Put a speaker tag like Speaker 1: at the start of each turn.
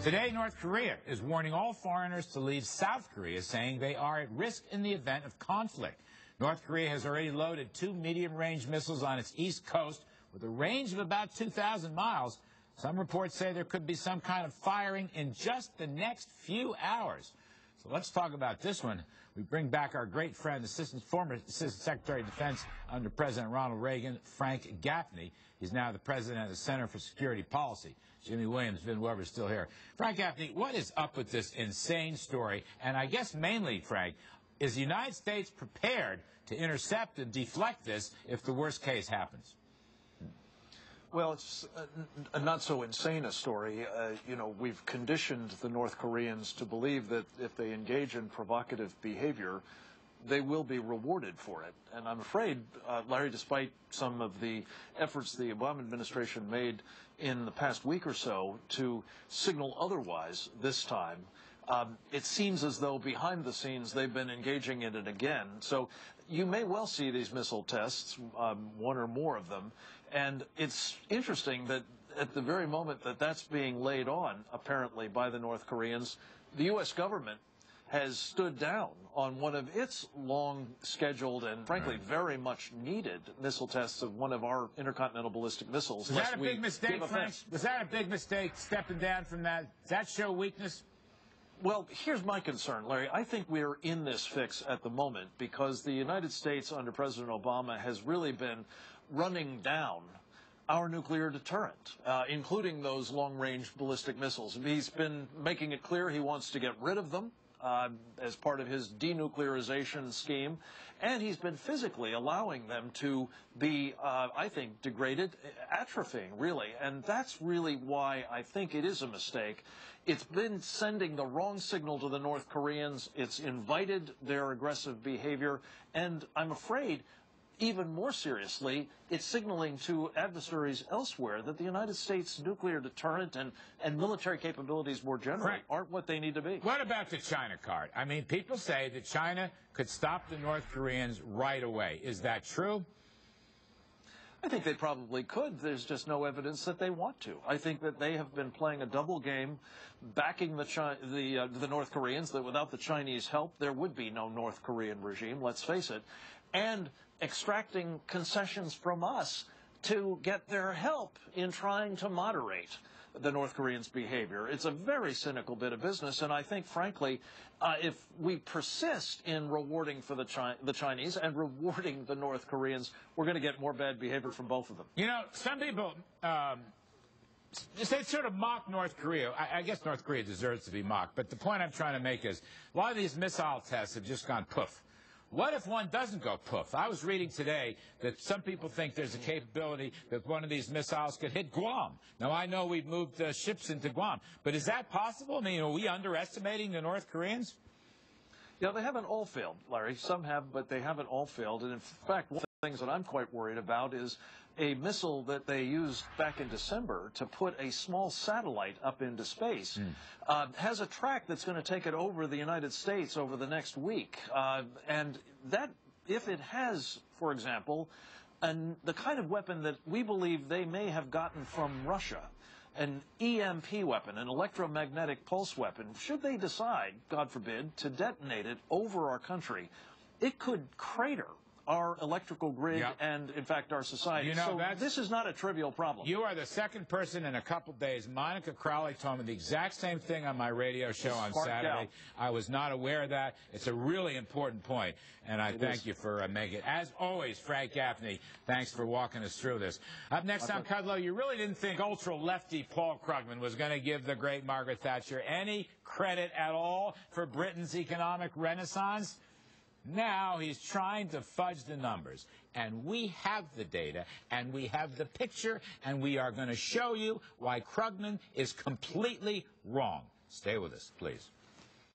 Speaker 1: Today, North Korea is warning all foreigners to leave South Korea, saying they are at risk in the event of conflict. North Korea has already loaded 2 medium-range missiles on its east coast with a range of about 2,000 miles. Some reports say there could be some kind of firing in just the next few hours. So let's talk about this one. We bring back our great friend, former Assistant Secretary of Defense under President Ronald Reagan, Frank Gaffney. He's now the president of the Center for Security Policy. Jimmy Williams, Vin Weber's still here. Frank Gaffney, what is up with this insane story? And I guess mainly, Frank, is the United States prepared to intercept and deflect this if the worst case happens?
Speaker 2: Well, it's a not so insane a story. We've conditioned the North Koreans to believe that if they engage in provocative behavior, they will be rewarded for it. And I'm afraid, Larry, despite some of the efforts the Obama administration made in the past week or so to signal otherwise this time, it seems as though behind the scenes they've been engaging in it again. So you may well see these missile tests, one or more of them. And it's interesting that at the very moment that that's being laid on, apparently, by the North Koreans, the U.S. government has stood down on one of its long-scheduled and, frankly, very much needed missile tests of one of our intercontinental ballistic missiles.
Speaker 1: Was that a big mistake, Frank? Was that a big mistake, stepping down from that? Does that show weakness?
Speaker 2: Well, here's my concern, Larry. I think we're in this fix at the moment because the United States under President Obama has really been running down our nuclear deterrent, including those long-range ballistic missiles. He's been making it clear he wants to get rid of them as part of his denuclearization scheme, and he's been physically allowing them to be, I think, degraded, atrophying, really. And that's really why I think it is a mistake. It's been sending the wrong signal to the North Koreans. It's invited their aggressive behavior, and I'm afraid even more seriously, it's signaling to adversaries elsewhere that the United States nuclear deterrent and military capabilities more generally aren't what they need to be.
Speaker 1: What about the China card? I mean, people say that China could stop the North Koreans right away. Is that true?
Speaker 2: I think they probably could. There's just no evidence that they want to. I think that they have been playing a double game, backing the North Koreans, that without the Chinese help, there would be no North Korean regime, let's face it, and extracting concessions from us to get their help in trying to moderate the North Koreans' behavior. It's a very cynical bit of business, and I think, frankly, if we persist in rewarding for the Chinese and rewarding the North Koreans, we're going to get more bad behavior from both of them.
Speaker 1: You know, some people they sort of mock North Korea. I guess North Korea deserves to be mocked, but the point I'm trying to make is a lot of these missile tests have just gone poof. What if one doesn't go poof? I was reading today that some people think there's a capability that one of these missiles could hit Guam. Now, I know we've moved ships into Guam, but is that possible? I mean, are we underestimating the North Koreans?
Speaker 2: Yeah, they haven't all failed, Larry. Some have, but they haven't all failed. And in fact, one of the things that I'm quite worried about is a missile that they used back in December to put a small satellite up into space has a track that's going to take it over the United States over the next week. And that, if it has, for example, the kind of weapon that we believe they may have gotten from Russia, an EMP weapon, an electromagnetic pulse weapon, should they decide, God forbid, to detonate it over our country, it could crater our electrical grid and, in fact, our society.
Speaker 1: You know,
Speaker 2: so this is not a trivial problem.
Speaker 1: You are the second person in a couple days. Monica Crowley told me the exact same thing on my radio show on Saturday. I was not aware of that. It's a really important point, and I thank you for making it. As always, Frank Gaffney, thanks for walking us through this. Up next on Kudlow, you really didn't think ultra-lefty Paul Krugman was going to give the great Margaret Thatcher any credit at all for Britain's economic renaissance? Now he's trying to fudge the numbers, and we have the data, and we have the picture, and we are going to show you why Krugman is completely wrong. Stay with us, please.